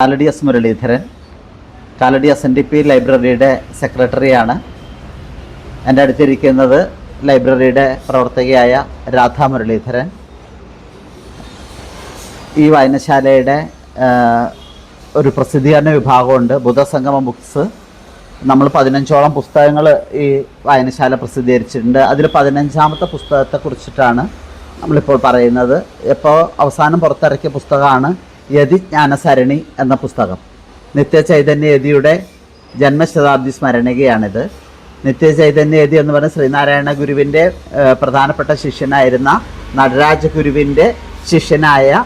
Kalady S Muraleedharan, Kalady SNDP ലൈബ്രറിയുടെ സെക്രട്ടറിയാണ്. എൻ്റെ അടുത്തിരിക്കുന്നത് ലൈബ്രറിയുടെ പ്രവർത്തകയായ രാധാ മുരളീധരൻ. ഈ വായനശാലയുടെ ഒരു പ്രസിദ്ധീകരണ വിഭാഗമുണ്ട്, ബുധസംഗമ ബുക്സ്. നമ്മൾ 15ഓളം പുസ്തകങ്ങൾ ഈ വായനശാല പ്രസിദ്ധീകരിച്ചിട്ടുണ്ട്. അതിൽ 15ാമത്തെ പുസ്തകത്തെക്കുറിച്ചിട്ടാണ് നമ്മളിപ്പോൾ പറയുന്നത്. ഇപ്പോൾ അവസാനം പുറത്തിറക്കിയ പുസ്തകമാണ് യതി ജ്ഞാനസരണി എന്ന പുസ്തകം. നിത്യചൈതന്യ യതിയുടെ ജന്മശതാബ്ദി സ്മരണികയാണിത്. നിത്യചൈതന്യ യതി എന്ന് പറഞ്ഞ ശ്രീനാരായണ ഗുരുവിൻ്റെ പ്രധാനപ്പെട്ട ശിഷ്യനായിരുന്ന നടരാജ ഗുരുവിൻ്റെ ശിഷ്യനായ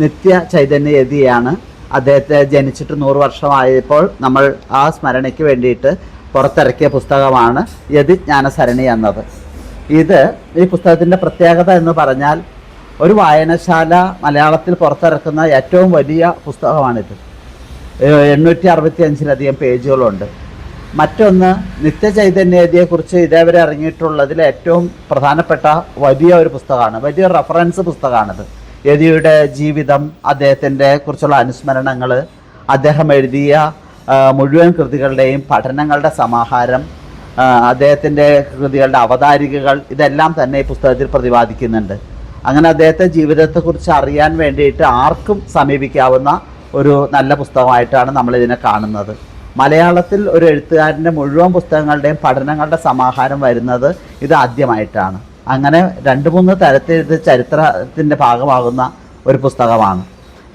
നിത്യ ചൈതന്യ യതിയാണ്. അദ്ദേഹത്തെ ജനിച്ചിട്ട് 100 വർഷമായപ്പോൾ നമ്മൾ ആ സ്മരണയ്ക്ക് വേണ്ടിയിട്ട് പുറത്തിറക്കിയ പുസ്തകമാണ് യതി ജ്ഞാനസരണി എന്നത്. ഈ പുസ്തകത്തിൻ്റെ പ്രത്യേകത എന്ന് പറഞ്ഞാൽ, ഒരു വായനശാല മലയാളത്തിൽ പുറത്തിറക്കുന്ന ഏറ്റവും വലിയ പുസ്തകമാണിത്. 865-ലധികം പേജുകളുണ്ട്. മറ്റൊന്ന്, നിത്യചൈതന്യതയെക്കുറിച്ച് ഇതേവരെ ഇറങ്ങിയിട്ടുള്ളതിൽ ഏറ്റവും പ്രധാനപ്പെട്ട വലിയ ഒരു പുസ്തകമാണ്, വലിയ റെഫറൻസ് പുസ്തകമാണിത്. യതിയുടെ ജീവിതം, അദ്ദേഹത്തിൻ്റെ കുറിച്ചുള്ള അനുസ്മരണങ്ങൾ, അദ്ദേഹം എഴുതിയ മുഴുവൻ കൃതികളുടെയും പഠനങ്ങളുടെ സമാഹാരം, അദ്ദേഹത്തിൻ്റെ കൃതികളുടെ അവതാരികകൾ, ഇതെല്ലാം തന്നെ ഈ പുസ്തകത്തിൽ പ്രതിപാദിക്കുന്നുണ്ട്. അങ്ങനെ അദ്ദേഹത്തെ ജീവിതത്തെക്കുറിച്ച് അറിയാൻ വേണ്ടിയിട്ട് ആർക്കും സമീപിക്കാവുന്ന ഒരു നല്ല പുസ്തകമായിട്ടാണ് നമ്മളിതിനെ കാണുന്നത്. മലയാളത്തിൽ ഒരു എഴുത്തുകാരൻ്റെ മുഴുവൻ പുസ്തകങ്ങളുടെയും പഠനങ്ങളുടെ സമാഹാരം വരുന്നത് ഇത് ആദ്യമായിട്ടാണ്. അങ്ങനെ 2-3 തരത്തിൽ ഇത് ചരിത്രത്തിൻ്റെ ഭാഗമാകുന്ന ഒരു പുസ്തകമാണ്.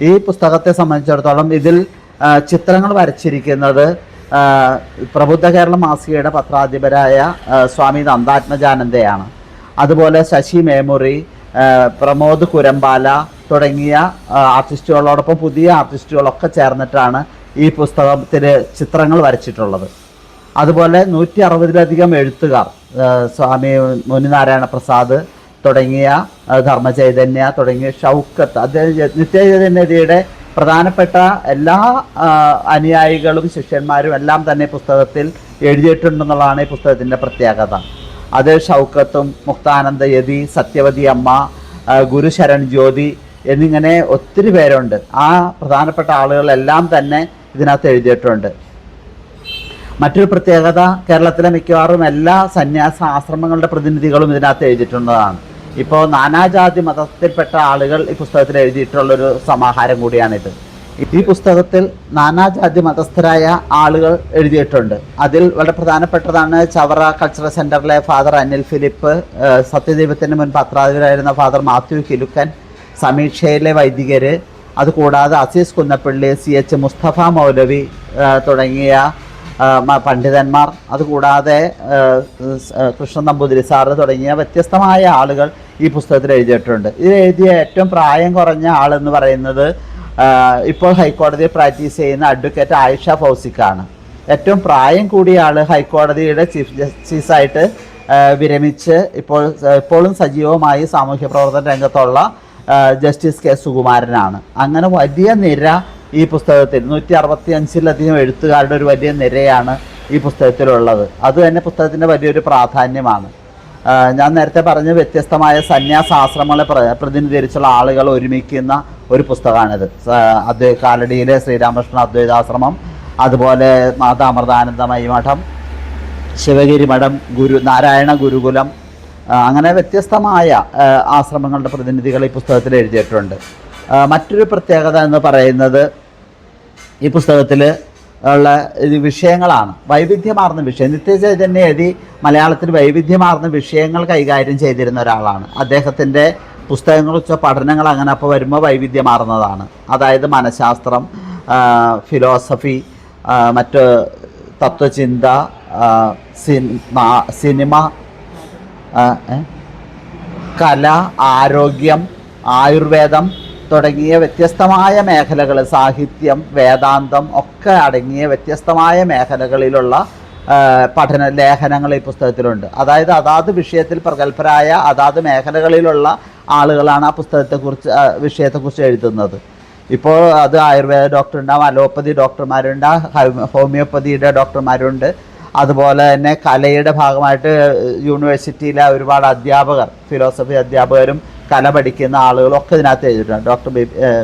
ഈ പുസ്തകത്തെ സംബന്ധിച്ചിടത്തോളം ഇതിൽ ചിത്രങ്ങൾ വരച്ചിരിക്കുന്നത് പ്രബുദ്ധ കേരള മാസികയുടെ പത്രാധിപരായ സ്വാമി നന്ദാത്മജാനന്ദയാണ്. അതുപോലെ ശശി മേമുറി, പ്രമോദ് കുരമ്പാല തുടങ്ങിയ ആർട്ടിസ്റ്റുകളോടൊപ്പം പുതിയ ആർട്ടിസ്റ്റുകളൊക്കെ ചേർന്നിട്ടാണ് ഈ പുസ്തകത്തിൽ ചിത്രങ്ങൾ വരച്ചിട്ടുള്ളത്. അതുപോലെ 160-ലധികം എഴുത്തുകാർ, സ്വാമി മുനിനാരായണ പ്രസാദ് തുടങ്ങിയ, ധർമ്മചൈതന്യ തുടങ്ങിയ, ഷൗക്കത്ത്, അദ്ദേഹം നിത്യചൈതന്യതയുടെ പ്രധാനപ്പെട്ട എല്ലാ അനുയായികളും ശിഷ്യന്മാരും എല്ലാം തന്നെ പുസ്തകത്തിൽ എഴുതിയിട്ടുണ്ടെന്നുള്ളതാണ് ഈ പുസ്തകത്തിൻ്റെ പ്രത്യേകത. അത് ഷൗക്കത്തും, മുക്താനന്ദ യതി, സത്യവതി അമ്മ, ഗുരുശരൺ ജ്യോതി എന്നിങ്ങനെ ഒത്തിരി പേരുണ്ട്. ആ പ്രധാനപ്പെട്ട ആളുകളെല്ലാം തന്നെ ഇതിനകത്ത് എഴുതിയിട്ടുണ്ട്. മറ്റൊരു പ്രത്യേകത, കേരളത്തിലെ മിക്കവാറും എല്ലാ സന്യാസ ആശ്രമങ്ങളുടെ പ്രതിനിധികളും ഇതിനകത്ത് എഴുതിയിട്ടുള്ളതാണ്. ഇപ്പോൾ നാനാജാതി മതത്തിൽപ്പെട്ട ആളുകൾ ഈ പുസ്തകത്തിൽ എഴുതിയിട്ടുള്ളൊരു സമാഹാരം കൂടിയാണിത്. ഈ പുസ്തകത്തിൽ നാനാജാതി മതസ്ഥരായ ആളുകൾ എഴുതിയിട്ടുണ്ട്. അതിൽ വളരെ പ്രധാനപ്പെട്ടതാണ് ചവറ കൾച്ചറൽ സെൻറ്ററിലെ ഫാദർ അനിൽ ഫിലിപ്പ്, സത്യദൈവത്തിന് മുൻ പത്രാധിപരായിരുന്ന ഫാദർ മാത്യു കിലുക്കൻ, സമീക്ഷയിലെ വൈദികർ, അതുകൂടാതെ അസീസ് കുന്നപ്പള്ളി, CH മുസ്തഫ മൗലവി തുടങ്ങിയ പണ്ഡിതന്മാർ, അതുകൂടാതെ കൃഷ്ണൻ നമ്പൂതിരി സാറ് തുടങ്ങിയ വ്യത്യസ്തമായ ആളുകൾ ഈ പുസ്തകത്തിൽ എഴുതിയിട്ടുണ്ട്. ഇത് എഴുതിയ ഏറ്റവും പ്രായം കുറഞ്ഞ ആളെന്ന് പറയുന്നത് ഇപ്പോൾ ഹൈക്കോടതിയിൽ പ്രാക്ടീസ് ചെയ്യുന്ന അഡ്വക്കേറ്റ് ആയിഷ ഫൗസിക്കാണ്. ഏറ്റവും പ്രായം കൂടിയ ആൾ ഹൈക്കോടതിയുടെ ചീഫ് ജസ്റ്റിസായിട്ട് വിരമിച്ച് ഇപ്പോഴും സജീവമായി സാമൂഹ്യ പ്രവർത്തന രംഗത്തുള്ള ജസ്റ്റിസ് K സുകുമാരനാണ്. അങ്ങനെ വലിയ നിര ഈ പുസ്തകത്തിൽ 165-ലധികം എഴുത്തുകാരുടെ ഒരു വലിയ നിരയാണ് ഈ പുസ്തകത്തിലുള്ളത്. അതുതന്നെ പുസ്തകത്തിൻ്റെ വലിയൊരു പ്രാധാന്യമാണ്. ഞാൻ നേരത്തെ പറഞ്ഞ വ്യത്യസ്തമായ സന്യാസാശ്രമങ്ങളെ പ്രതിനിധീകരിച്ചുള്ള ആളുകൾ ഒരുമിക്കുന്ന ഒരു പുസ്തകമാണിത്. അത് കാലടിയിലെ ശ്രീരാമകൃഷ്ണ അദ്വൈതാശ്രമം, അതുപോലെ മാതാ അമൃതാനന്ദമയി മഠം, ശിവഗിരി മഠം, നാരായണ ഗുരുകുലം, അങ്ങനെ വ്യത്യസ്തമായ ആശ്രമങ്ങളുടെ പ്രതിനിധികൾ ഈ പുസ്തകത്തിൽ എഴുതിയിട്ടുണ്ട്. മറ്റൊരു പ്രത്യേകത എന്ന് പറയുന്നത്, ഈ പുസ്തകത്തിൽ ഉള്ള വിഷയങ്ങളാണ്, വൈവിധ്യമാർന്ന വിഷയം. നിത്യചൈതന്യ യതി മലയാളത്തിൽ വൈവിധ്യമാർന്ന വിഷയങ്ങൾ കൈകാര്യം ചെയ്തിരുന്ന ഒരാളാണ്. അദ്ദേഹത്തിൻ്റെ പുസ്തകങ്ങളെക്കുറിച്ച് പഠനങ്ങൾ അങ്ങനെ അപ്പോൾ വരുമ്പോൾ വൈവിധ്യമാർന്നതാണ്. അതായത് മനഃശാസ്ത്രം, ഫിലോസഫി, മറ്റ് തത്വചിന്ത, സിനിമ, കല, ആരോഗ്യം, ആയുർവേദം തുടങ്ങിയ വ്യത്യസ്തമായ മേഖലകൾ, സാഹിത്യം, വേദാന്തം ഒക്കെ അടങ്ങിയ വ്യത്യസ്തമായ മേഖലകളിലുള്ള പഠന ലേഖനങ്ങൾ ഈ പുസ്തകത്തിലുണ്ട്. അതായത് അതാത് വിഷയത്തിൽ പ്രഗത്ഭരായ അതാത് മേഖലകളിലുള്ള ആളുകളാണ് ആ വിഷയത്തെക്കുറിച്ച് എഴുതുന്നത്. ഇപ്പോൾ അത് ആയുർവേദ ഡോക്ടറുണ്ടാവും, അലോപ്പതി ഡോക്ടർമാരുണ്ട്, ഹോമിയോപ്പതിയുടെ ഡോക്ടർമാരുണ്ട്. അതുപോലെ തന്നെ കലയുടെ ഭാഗമായിട്ട് യൂണിവേഴ്സിറ്റിയിലെ ഒരുപാട് അധ്യാപകർ, ഫിലോസഫി അധ്യാപകരും കല പഠിക്കുന്ന ആളുകളൊക്കെ ഇതിനകത്ത് എഴുതിയിട്ടുണ്ട്. Doctor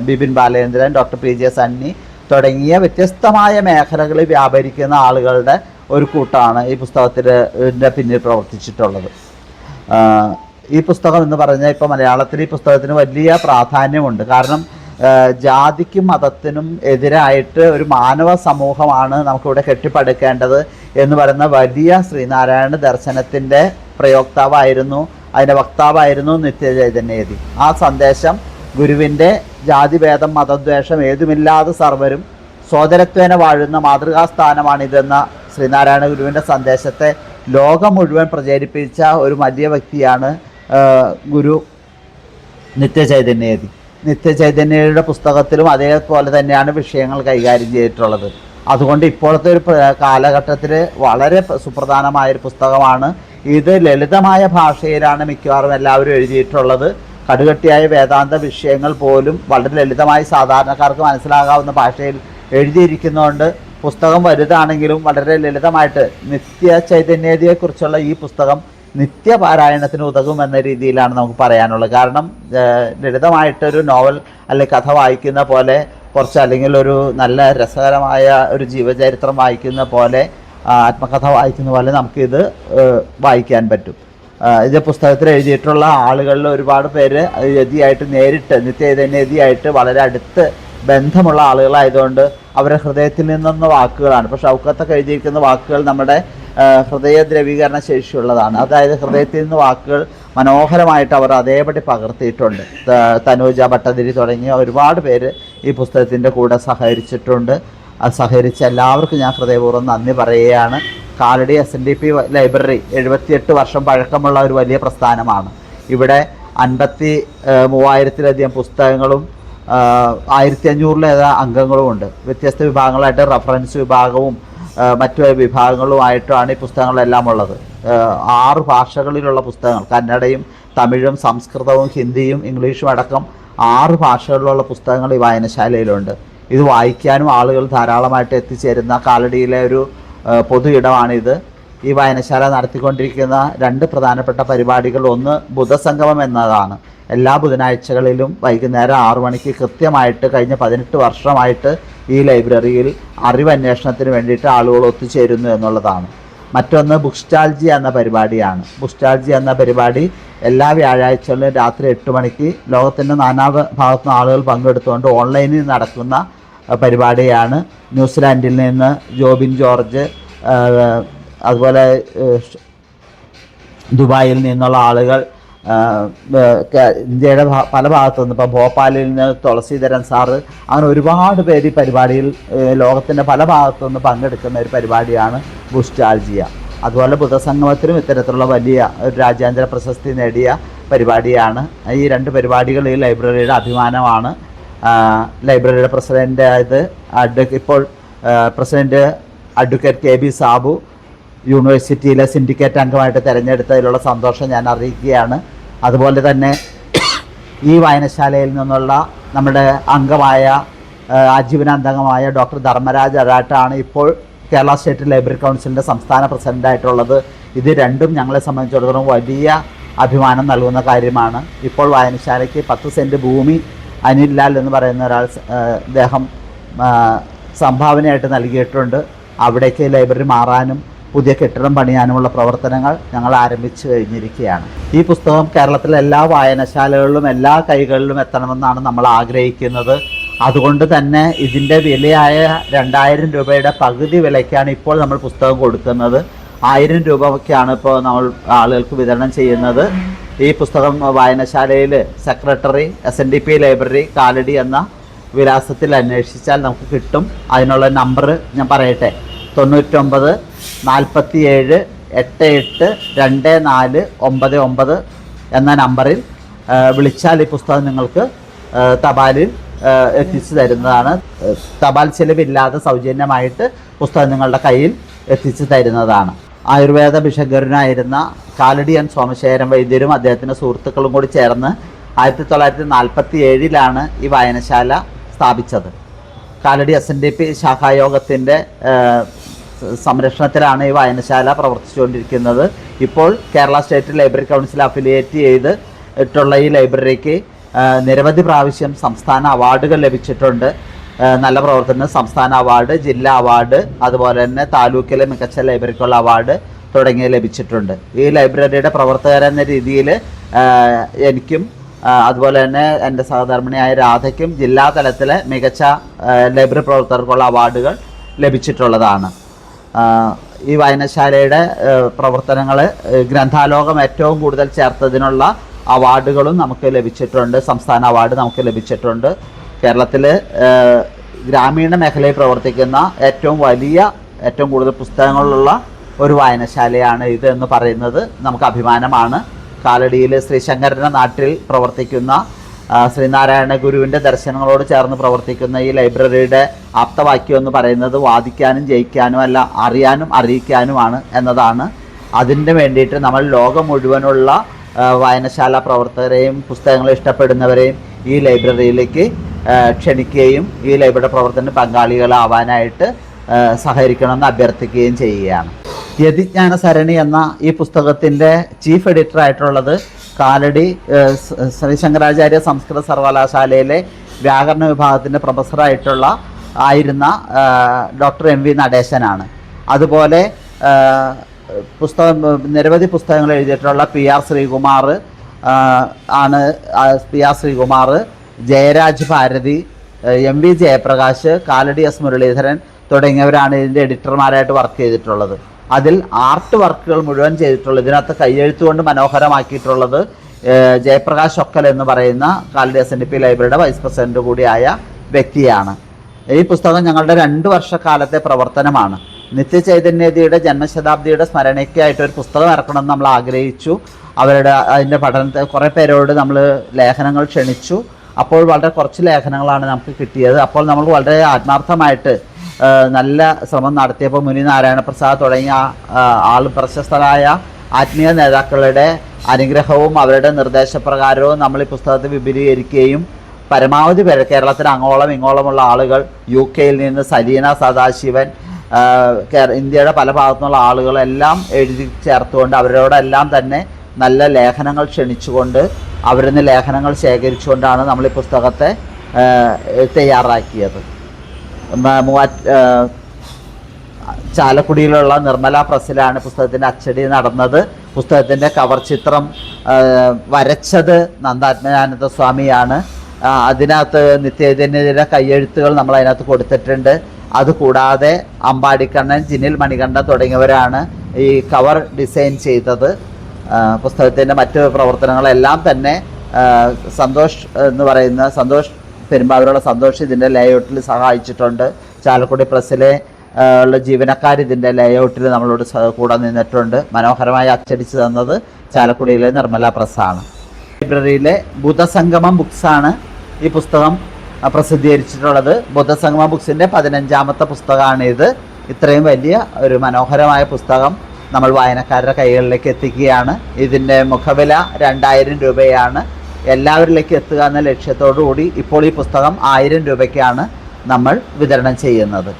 Bipin Balendran, doctor P J Sunny തുടങ്ങിയ വ്യത്യസ്തമായ മേഖലകളിൽ വ്യാപരിക്കുന്ന ആളുകളുടെ ഒരു കൂട്ടമാണ് ഈ പുസ്തകത്തിൻ്റെ പിന്നിൽ പ്രവർത്തിച്ചിട്ടുള്ളത്. ഈ പുസ്തകം എന്ന് പറഞ്ഞാൽ ഇപ്പോൾ മലയാളത്തിൽ ഈ പുസ്തകത്തിന് വലിയ പ്രാധാന്യമുണ്ട്. കാരണം ജാതിക്കും മതത്തിനും എതിരായിട്ട് ഒരു മാനവ സമൂഹമാണ് നമുക്കിവിടെ കെട്ടിപ്പടുക്കേണ്ടത് എന്ന് പറയുന്ന വലിയ ശ്രീനാരായണ ദർശനത്തിൻ്റെ പ്രയോക്താവായിരുന്നു, അതിൻ്റെ വക്താവായിരുന്നു നിത്യചൈതന്യയതി. ആ സന്ദേശം ഗുരുവിൻ്റെ ജാതിഭേദം മതദ്വേഷം ഏതുമില്ലാതെ സർവരും സോദരത്വേന വാഴുന്ന മാതൃകാസ്ഥാനമാണിതെന്ന ശ്രീനാരായണ ഗുരുവിൻ്റെ സന്ദേശത്തെ ലോകം മുഴുവൻ പ്രചരിപ്പിച്ച ഒരു വലിയ വ്യക്തിയാണ് ഗുരു നിത്യചൈതന്യയതി. നിത്യചൈതന്യയുടെ പുസ്തകത്തിലും അതേപോലെ തന്നെയാണ് വിഷയങ്ങൾ കൈകാര്യം ചെയ്തിട്ടുള്ളത്. അതുകൊണ്ട് ഇപ്പോഴത്തെ ഒരു കാലഘട്ടത്തിൽ വളരെ സുപ്രധാനമായൊരു പുസ്തകമാണ് ഇത്. ലളിതമായ ഭാഷയിലാണ് മിക്കവാറും എല്ലാവരും എഴുതിയിട്ടുള്ളത്. കടുകട്ടിയായ വേദാന്ത വിഷയങ്ങൾ പോലും വളരെ ലളിതമായി സാധാരണക്കാർക്ക് മനസ്സിലാകാവുന്ന ഭാഷയിൽ എഴുതിയിരിക്കുന്നതുകൊണ്ട് പുസ്തകം വലുതാണെങ്കിലും വളരെ ലളിതമായിട്ട് നിത്യചൈതന്യതയെക്കുറിച്ചുള്ള ഈ പുസ്തകം നിത്യപാരായണത്തിന് ഉതകുമെന്ന രീതിയിലാണ് നമുക്ക് പറയാനുള്ളത്. കാരണം ലളിതമായിട്ടൊരു നോവൽ അല്ലെങ്കിൽ കഥ വായിക്കുന്ന പോലെ കുറച്ച്, അല്ലെങ്കിൽ ഒരു നല്ല രസകരമായ ഒരു ജീവചരിത്രം വായിക്കുന്ന പോലെ, ആത്മകഥ വായിക്കുന്ന പോലെ നമുക്കിത് വായിക്കാൻ പറ്റും. ഇത് പുസ്തകത്തിൽ എഴുതിയിട്ടുള്ള ആളുകളിൽ ഒരുപാട് പേര് യതിയായിട്ട് നേരിട്ട് നിത്യചൈതന്യതിയായിട്ട് വളരെ അടുത്ത് ബന്ധമുള്ള ആളുകളായതുകൊണ്ട് അവരുടെ ഹൃദയത്തിൽ നിന്നൊന്ന വാക്കുകളാണ്. ഇപ്പോൾ ഷൗക്കത്തൊക്കെ എഴുതിയിരിക്കുന്ന വാക്കുകൾ നമ്മുടെ ഹൃദയ ദ്രവീകരണ ശേഷിയുള്ളതാണ്. അതായത് ഹൃദയത്തിൽ നിന്ന് വാക്കുകൾ മനോഹരമായിട്ട് അവർ അതേപടി പകർത്തിയിട്ടുണ്ട്. തനൂജ ഭട്ടതിരി തുടങ്ങിയ ഒരുപാട് പേര് ഈ പുസ്തകത്തിൻ്റെ കൂടെ സഹകരിച്ചിട്ടുണ്ട്. സഹകരിച്ച എല്ലാവർക്കും ഞാൻ ഹൃദയപൂർവ്വം നന്ദി പറയുകയാണ്. കാലടി SNDP ലൈബ്രറി 78 വർഷം പഴക്കമുള്ള ഒരു വലിയ പ്രസ്ഥാനമാണ്. ഇവിടെ 53,000-ലധികം പുസ്തകങ്ങളും 1500-ലേറെ അംഗങ്ങളുമുണ്ട്. വ്യത്യസ്ത വിഭാഗങ്ങളായിട്ട് റഫറൻസ് വിഭാഗവും മറ്റു വിഭാഗങ്ങളുമായിട്ടാണ് ഈ പുസ്തകങ്ങളെല്ലാം ഉള്ളത്. 6 ഭാഷകളിലുള്ള പുസ്തകങ്ങൾ, കന്നഡയും തമിഴും സംസ്കൃതവും ഹിന്ദിയും ഇംഗ്ലീഷും അടക്കം 6 ഭാഷകളിലുള്ള പുസ്തകങ്ങൾ ഈ വായനശാലയിലുണ്ട്. ഇത് വായിക്കാനും ആളുകൾ ധാരാളമായിട്ട് എത്തിച്ചേരുന്ന കാലടിയിലെ ഒരു പൊതു ഇടമാണിത്. ഈ വായനശാല നടത്തിക്കൊണ്ടിരിക്കുന്ന 2 പ്രധാനപ്പെട്ട പരിപാടികൾ, ഒന്ന് ബുധസംഗമം എന്നതാണ്. എല്ലാ ബുധനാഴ്ചകളിലും വൈകുന്നേരം 6 മണിക്ക് കൃത്യമായിട്ട് കഴിഞ്ഞ 18 വർഷമായിട്ട് ഈ ലൈബ്രറിയിൽ അറിവന്വേഷണത്തിന് വേണ്ടിയിട്ട് ആളുകൾ ഒത്തുചേരുന്നു എന്നുള്ളതാണ്. മറ്റൊന്ന് ബുക്സ്റ്റാൾജി എന്ന പരിപാടിയാണ്. ബുക്സ്റ്റാൾജി എന്ന പരിപാടി എല്ലാ വ്യാഴാഴ്ചകളിലും രാത്രി 8 മണിക്ക് ലോകത്തിൻ്റെ നാനാ ഭാഗത്തുനിന്ന് ആളുകൾ പങ്കെടുത്തുകൊണ്ട് ഓൺലൈനിൽ നടക്കുന്ന പരിപാടിയാണ്. ന്യൂസിലാൻഡിൽ നിന്ന് ജോബിൻ ജോർജ്, അതുപോലെ ദുബായിൽ നിന്നുള്ള ആളുകൾ, ഇന്ത്യയുടെ പല ഭാഗത്തുനിന്ന്, ഇപ്പോൾ ഭോപ്പാലിൽ നിന്ന് തുളസീധരൻ സാറ്, അങ്ങനെ ഒരുപാട് പേര് ഈ പരിപാടിയിൽ ലോകത്തിൻ്റെ പല ഭാഗത്തുനിന്ന് പങ്കെടുക്കുന്ന ഒരു പരിപാടിയാണ് ബുസ്റ്റാൾജിയ. അതുപോലെ ബുധസംഗമത്തിലും ഇത്തരത്തിലുള്ള വലിയ ഒരു രാജ്യാന്തര പ്രശസ്തി നേടിയ പരിപാടിയാണ്. ഈ 2 പരിപാടികൾ ഈ ലൈബ്രറിയുടെ അഭിമാനമാണ്. ലൈബ്രറിയുടെ പ്രസിഡൻ്റ് ഇപ്പോൾ പ്രസിഡൻറ്റ് അഡ്വക്കേറ്റ് KB സാബു യൂണിവേഴ്സിറ്റിയിലെ സിൻഡിക്കേറ്റ് അംഗമായിട്ട് തിരഞ്ഞെടുത്തതിലുള്ള സന്തോഷം ഞാൻ അറിയിക്കുകയാണ്. അതുപോലെ തന്നെ ഈ വായനശാലയിൽ നിന്നുള്ള നമ്മുടെ അംഗമായ ആജീവനാന്തംഗമായ ഡോക്ടർ ധർമ്മരാജ് അരാട്ടാണ് ഇപ്പോൾ കേരള സ്റ്റേറ്റ് ലൈബ്രറി കൗൺസിലിൻ്റെ സംസ്ഥാന പ്രസിഡൻ്റായിട്ടുള്ളത്. ഇത് രണ്ടും ഞങ്ങളെ സംബന്ധിച്ചിടത്തോളം വലിയ അഭിമാനം നൽകുന്ന കാര്യമാണ്. ഇപ്പോൾ വായനശാലയ്ക്ക് 10 സെൻറ്റ് ഭൂമി അനിൽ ലാൽ എന്ന് പറയുന്ന ഒരാൾ അദ്ദേഹം സംഭാവനയായിട്ട് നൽകിയിട്ടുണ്ട്. അവിടേക്ക് ലൈബ്രറി മാറാനും പുതിയ കെട്ടിടം പണിയാനുമുള്ള പ്രവർത്തനങ്ങൾ ഞങ്ങൾ ആരംഭിച്ചു കഴിഞ്ഞിരിക്കുകയാണ്. ഈ പുസ്തകം കേരളത്തിലെ എല്ലാ വായനശാലകളിലും എല്ലാ കൈകളിലും എത്തണമെന്നാണ് നമ്മൾ ആഗ്രഹിക്കുന്നത്. അതുകൊണ്ട് തന്നെ ഇതിൻ്റെ വിലയായ 2000 രൂപയുടെ പകുതി വിലയ്ക്കാണ് ഇപ്പോൾ നമ്മൾ പുസ്തകം കൊടുക്കുന്നത്. 1000 രൂപയ്ക്കാണ് ഇപ്പോൾ നമ്മൾ ആളുകൾക്ക് വിതരണം ചെയ്യുന്നത്. ഈ പുസ്തകം വായനശാലയിൽ സെക്രട്ടറി SNDP ലൈബ്രറി കാലടി എന്ന വിലാസത്തിൽ അന്വേഷിച്ചാൽ നമുക്ക് കിട്ടും. അതിനുള്ള നമ്പർ ഞാൻ പറയട്ടെ: 99 47 88 24 99 എന്ന നമ്പറിൽ വിളിച്ചാൽ ഈ പുസ്തകം നിങ്ങൾക്ക് തപാലിൽ എത്തിച്ചു തരുന്നതാണ്. തപാൽ ചെലവില്ലാതെ സൗജന്യമായിട്ട് പുസ്തകം നിങ്ങളുടെ കയ്യിൽ എത്തിച്ചു തരുന്നതാണ്. ആയുർവേദ ഭിഷഗ്വരനായിരുന്ന കാലടി എൻ സോമശേഖരൻ വൈദ്യരും അദ്ദേഹത്തിൻ്റെ സുഹൃത്തുക്കളും കൂടി ചേർന്ന് 1947 ഈ വായനശാല സ്ഥാപിച്ചത്. കാലടി SNDP ശാഖായോഗത്തിൻ്റെ സംരക്ഷണത്തിലാണ് ഈ വായനശാല പ്രവർത്തിച്ചുകൊണ്ടിരിക്കുന്നത്. ഇപ്പോൾ Kerala state library council affiliate ചെയ്ത് ഇട്ടുള്ള ഈ ലൈബ്രറിക്ക് നിരവധി പ്രാവശ്യം സംസ്ഥാന അവാർഡുകൾ ലഭിച്ചിട്ടുണ്ട്. നല്ല പ്രവർത്തനം സംസ്ഥാന അവാർഡ്, ജില്ലാ അവാർഡ്, അതുപോലെ തന്നെ താലൂക്കിലെ മികച്ച ലൈബ്രറിക്കുള്ള അവാർഡ് തുടങ്ങിയ ലഭിച്ചിട്ടുണ്ട്. ഈ ലൈബ്രറിയുടെ പ്രവർത്തകരെന്ന രീതിയിൽ എനിക്കും അതുപോലെ തന്നെ എൻ്റെ സഹധർമ്മിണിയായ രാധയ്ക്കും ജില്ലാ തലത്തിലെ മികച്ച ലൈബ്രറി പ്രവർത്തകർക്കുള്ള അവാർഡുകൾ ലഭിച്ചിട്ടുള്ളതാണ്. ഈ വായനശാലയുടെ പ്രവർത്തനങ്ങൾ ഗ്രന്ഥാലോകം ഏറ്റവും കൂടുതൽ ചേർത്തതിനുള്ള അവാർഡുകളും നമുക്ക് ലഭിച്ചിട്ടുണ്ട്. സംസ്ഥാന അവാർഡ് നമുക്ക് ലഭിച്ചിട്ടുണ്ട്. കേരളത്തിൽ ഗ്രാമീണ മേഖലയിൽ പ്രവർത്തിക്കുന്ന ഏറ്റവും കൂടുതൽ പുസ്തകങ്ങളുള്ള ഒരു വായനശാലയാണ് ഇത് എന്ന് പറയുന്നത് നമുക്ക് അഭിമാനമാണ്. കാലടിയിൽ ശ്രീശങ്കരൻ്റെ നാട്ടിൽ പ്രവർത്തിക്കുന്ന ശ്രീനാരായണ ഗുരുവിൻ്റെ ദർശനങ്ങളോട് ചേർന്ന് പ്രവർത്തിക്കുന്ന ഈ ലൈബ്രറിയുടെ ആപ്തവാക്യം എന്ന് പറയുന്നത് വാദിക്കാനും ജയിക്കാനും അല്ല, അറിയാനും അറിയിക്കാനുമാണ് എന്നതാണ്. അതിന് വേണ്ടിയിട്ട് നമ്മൾ ലോകം മുഴുവനുള്ള വായനശാല പ്രവർത്തകരെയും പുസ്തകങ്ങൾ ഇഷ്ടപ്പെടുന്നവരെയും ഈ ലൈബ്രറിയിലേക്ക് ക്ഷണിക്കുകയും ഈ ലൈബ്രറിയുടെ പ്രവർത്തന പങ്കാളികളാവാനായിട്ട് സഹകരിക്കണമെന്ന് അഭ്യർത്ഥിക്കുകയും ചെയ്യുകയാണ്. യതിജ്ഞാന സരണി എന്ന ഈ പുസ്തകത്തിൻ്റെ ചീഫ് എഡിറ്റർ ആയിട്ടുള്ളത് കാലടി ശ്രീശങ്കരാചാര്യ സംസ്കൃത സർവകലാശാലയിലെ വ്യാകരണ വിഭാഗത്തിൻ്റെ ആയിരുന്ന ഡോക്ടർ എം വി നടേശനാണ്. അതുപോലെ നിരവധി പുസ്തകങ്ങൾ എഴുതിയിട്ടുള്ള P R Sreekumar, Jayaraj Bharathi, M V Jayaprakash, Kalady S Muraleedharan തുടങ്ങിയവരാണ് ഇതിൻ്റെ എഡിറ്റർമാരായിട്ട് വർക്ക് ചെയ്തിട്ടുള്ളത്. അതിൽ ആർട്ട് വർക്കുകൾ മുഴുവൻ ചെയ്തിട്ടുള്ളത്, ഇതിനകത്ത് കയ്യെഴുത്തുകൊണ്ട് മനോഹരമാക്കിയിട്ടുള്ളത് ജയപ്രകാശ് ഒക്കൽ എന്ന് പറയുന്ന കാലടി SNDP ലൈബ്രറിയുടെ വൈസ് പ്രസിഡന്റ് കൂടിയായ വ്യക്തിയാണ്. ഈ പുസ്തകം ഞങ്ങളുടെ 2 വർഷക്കാലത്തെ പ്രവർത്തനമാണ്. നിത്യചൈതന്യതിയുടെ ജന്മശതാബ്ദിയുടെ സ്മരണയ്ക്കായിട്ടൊരു പുസ്തകം ഇറക്കണമെന്ന് നമ്മൾ ആഗ്രഹിച്ചു. അതിൻ്റെ പഠനത്തെ കുറേ പേരോട് നമ്മൾ ലേഖനങ്ങൾ ക്ഷണിച്ചു. അപ്പോൾ വളരെ കുറച്ച് ലേഖനങ്ങളാണ് നമുക്ക് കിട്ടിയത്. അപ്പോൾ നമ്മൾ വളരെ ആത്മാർത്ഥമായിട്ട് നല്ല ശ്രമം നടത്തിയപ്പോൾ മുനി നാരായണ പ്രസാദ് തുടങ്ങിയ പ്രശസ്തരായ ആത്മീയ നേതാക്കളുടെ അനുഗ്രഹവും അവരുടെ നിർദ്ദേശപ്രകാരവും നമ്മൾ ഈ പുസ്തകത്തെ വിപുലീകരിക്കുകയും പരമാവധി പേര് കേരളത്തിൽ അങ്ങോളം ഇങ്ങോളമുള്ള ആളുകൾ, UK നിന്ന് സലീന സദാശിവൻ, ഇന്ത്യയുടെ പല ഭാഗത്തുനിന്നുള്ള ആളുകളെല്ലാം എഴുതി ചേർത്തുകൊണ്ട് അവരോടെല്ലാം തന്നെ നല്ല ലേഖനങ്ങൾ ക്ഷണിച്ചുകൊണ്ട് അവരിൽ നിന്ന് ലേഖനങ്ങൾ ശേഖരിച്ചുകൊണ്ടാണ് നമ്മൾ ഈ പുസ്തകത്തെ തയ്യാറാക്കിയത്. ചാലക്കുടിയിലുള്ള നിർമ്മല പ്രസ്സിലാണ് പുസ്തകത്തിൻ്റെ അച്ചടി നടന്നത്. പുസ്തകത്തിൻ്റെ കവർ ചിത്രം വരച്ചത് നന്ദാത്മജാനന്ദ സ്വാമിയാണ്. അതിനകത്ത് നിത്യചൈതന്യയുടെ കയ്യെഴുത്തുകൾ നമ്മൾ അതിനകത്ത് കൊടുത്തിട്ടുണ്ട്. അതുകൂടാതെ അമ്പാടിക്കണ്ണൻ, ജിനിൽ മണികണ്ഠൻ തുടങ്ങിയവരാണ് ഈ കവർ ഡിസൈൻ ചെയ്തത്. പുസ്തകത്തിൻ്റെ മറ്റ് പ്രവർത്തനങ്ങളെല്ലാം തന്നെ സന്തോഷ് പെരുമ്പാവൂരുള്ള സന്തോഷ് ഇതിൻ്റെ ലേഔട്ടിൽ സഹായിച്ചിട്ടുണ്ട്. ചാലക്കുടി പ്രസ്സിലെ ഉള്ള ജീവനക്കാർ ഇതിൻ്റെ ലേഔട്ടിൽ നമ്മളോട് കൂടെ നിന്നിട്ടുണ്ട്. മനോഹരമായി അച്ചടിച്ച് തന്നത് ചാലക്കുടിയിലെ നിർമ്മല പ്രസ്സാണ്. ലൈബ്രറിയിലെ ബുധസംഗമം ബുക്സാണ് ഈ പുസ്തകം പ്രസിദ്ധീകരിച്ചിട്ടുള്ളത്. ബുധസംഗമം ബുക്സിൻ്റെ 15ാമത്തെ പുസ്തകമാണിത്. ഇത്രയും വലിയ ഒരു മനോഹരമായ പുസ്തകം നമ്മൾ വായനക്കാരുടെ കൈകളിലേക്ക് എത്തിക്കുകയാണ്. ഇതിൻ്റെ മുഖവില 2000 രൂപയാണ്. എല്ലാവരിലേക്ക് എത്തുക എന്ന ലക്ഷ്യത്തോടു കൂടി ഇപ്പോൾ ഈ പുസ്തകം 1000 രൂപയ്ക്കാണ് നമ്മൾ വിതരണം ചെയ്യുന്നത്.